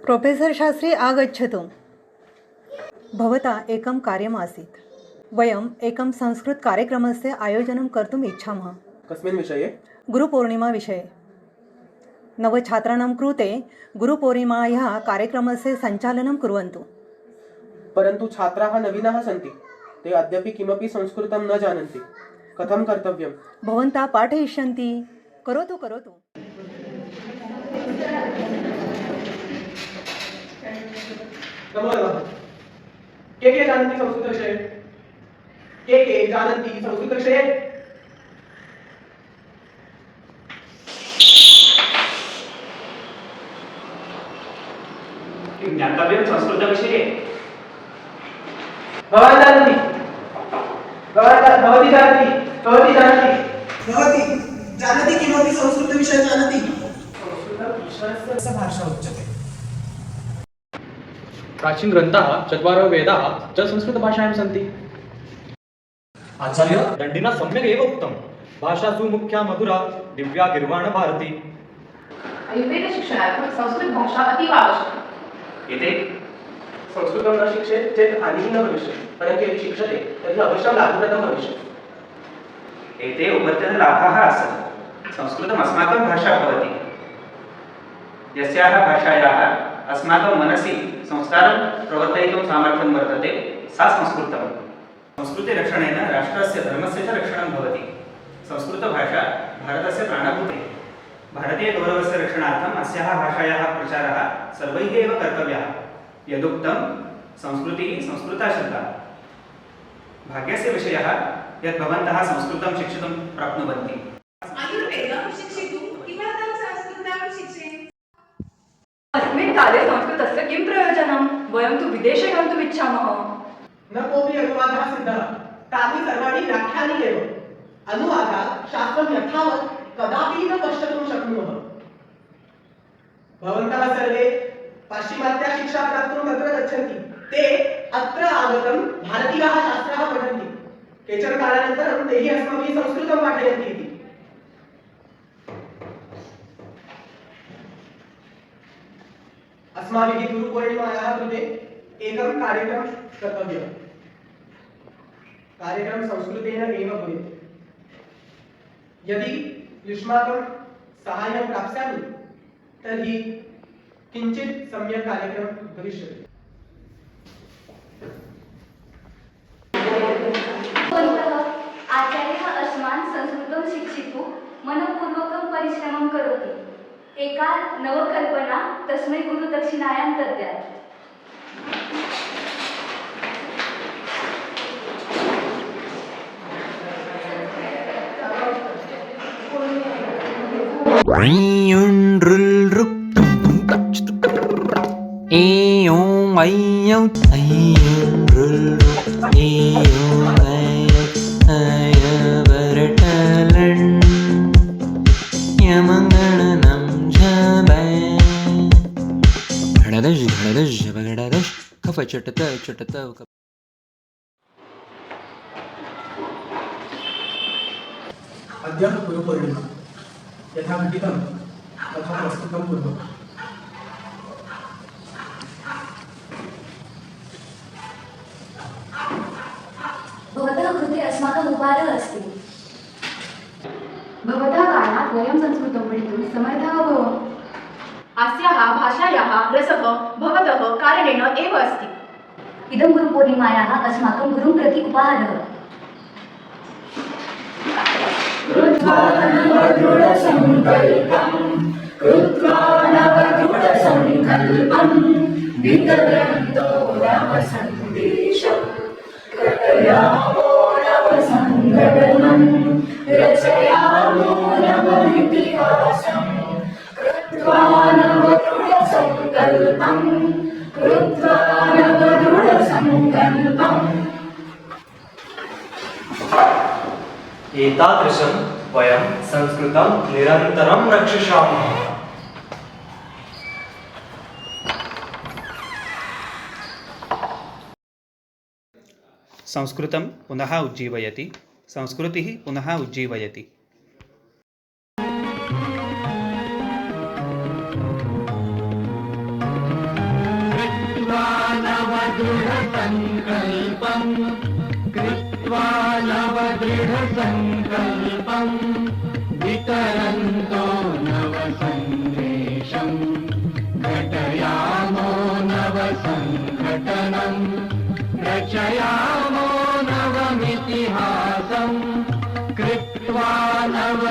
Professor Shastri आगच्छतु। भवता एकं कार्यमासीत्। वयम् एकं संस्कृतकार्यक्रमस्य आयोजनं कर्तुम् इच्छामः। कस्मिन् विषये? गुरुपूर्णिमाविषये। नवछात्राणां कृते गुरुपूर्णिमायाः कार्यक्रमस्य सञ्चालनं कुर्वन्तु। परन्तु छात्राः नवीनाः सन्ति। ते अद्यापि किमपि संस्कृतं न जानन्ति। कथं कर्तव्यं? भवन्तः पाठयिष्यन्ति। करोतु करोतु। नमो नमः। के जानन्ति संस्कृतविषये? के जानन्ति संस्कृतविषये? ज्ञातव्यं संस्कृतविषये। भवान् जानाति? भवती जानाति? भवती जानाति? भवती जानाति किमपि संस्कृतविषये जानाति? संस्कृतविषयस्य भाषा उच्यते। प्राचीन ग्रंथाः चत्वारः वेदाः च संस्कृतभाषायां सन्ति। आचार्य दण्डिना सम्यक् एव उक्तं। भाषासु मुख्या मधुरा दिव्या गिर्वाण भारती। आयुर्वेद शिक्षणार्थं संस्कृतभाषा अतीव आवश्यकी। एते संस्कृतं न शिक्षेत् चेत् हानिः न भविष्यति, परन्तु यदि शिक्षते तर्हि अवश्यं लाभप्रदं भविष्यति। एते उपद्यः लाभाः आसन्। संस्कृतम् अस्माकं भाषा भवति। यस्याः भाषायाः अस्माकं मनसि संस्कारं प्रवर्तयितुं सामर्थ्यं वर्तते, सा संस्कृतं। संस्कृतिरक्षणेन राष्ट्रस्य धर्मस्य च रक्षणं भवति। संस्कृतभाषा भारतस्य प्राणभूते। भारतीयगौरवस्य रक्षणार्थम् अस्याः भाषायाः प्रचारः सर्वैः एव कर्तव्यः। यदुक्तं संस्कृतिः संस्कृता श्रुता। भाग्यस्य विषयः यत् भवन्तः संस्कृतं शिक्षितुं प्राप्नुवन्ति। आयुर्वेदं शिक्षितुं किमर्थं संस्कृतं शिक्षेत्? अस्मिन् काले संस्कृतस्य किं प्रयोजनं? वयं तु विदेशे गन्तुम् इच्छामः। न कोऽपि अनुवादः सिद्धः। तानि सर्वाणि व्याख्यानि एव। अनुवादात् शास्त्रं यथावत् कदापि न पश्यतुं शक्नुमः। भवन्तः सर्वे पाश्चिमात्या शिक्षा प्राप्तुं तत्र गच्छन्ति। ते अत्र आगतं भारतीयाः शास्त्राः पठन्ति। केचन कालानन्तरं तैः अस्माभिः संस्कृतं पाठयन्ति इति। अस्माभिः गुरुपूर्णिमायाः कृते एकं कार्यक्रमं कर्तव्यः। कार्यक्रमं संस्कृतेन एव भवेत्। यदि युष्माकं साहाय्यं प्राप्स्यामि तर्हि किञ्चित् सम्यक् कार्यक्रमं भविष्यति। आचार्यः अस्मान् संस्कृतं शिक्षितुं मनःपूर्वकं परिश्रमं करोति। एका नवकल्पना तस्मै गुरुदक्षिणायां दद्यात्। अद्य गुरुपूर्णिमा। यथा घटितं तथा प्रस्तुतं कुर्मः। भवतः कृते अस्माकम् उपहारः अस्ति। भवतः कारणात् वयं संस्कृतं पठितुं समर्थाः भवामः। अस्याः भाषायाः रसः भवतः कारणेन एव अस्ति। इदं गुरुपूर्णिमायाः अस्माकं गुरुं प्रति उपहारः। एतादृशं वयं संस्कृतं निरन्तरं रक्षिष्यामः। संस्कृतं पुनः उज्जीवयति, संस्कृतिः पुनः उज्जीवयति। नवदृढसङ्कल्पम् कृत्वा नवदृढसङ्कल्पम् वितरन्तो नवसन्देशम् घटयामो नवसङ्घटनम् रचयामो नवमितिहासम् कृत्वा नव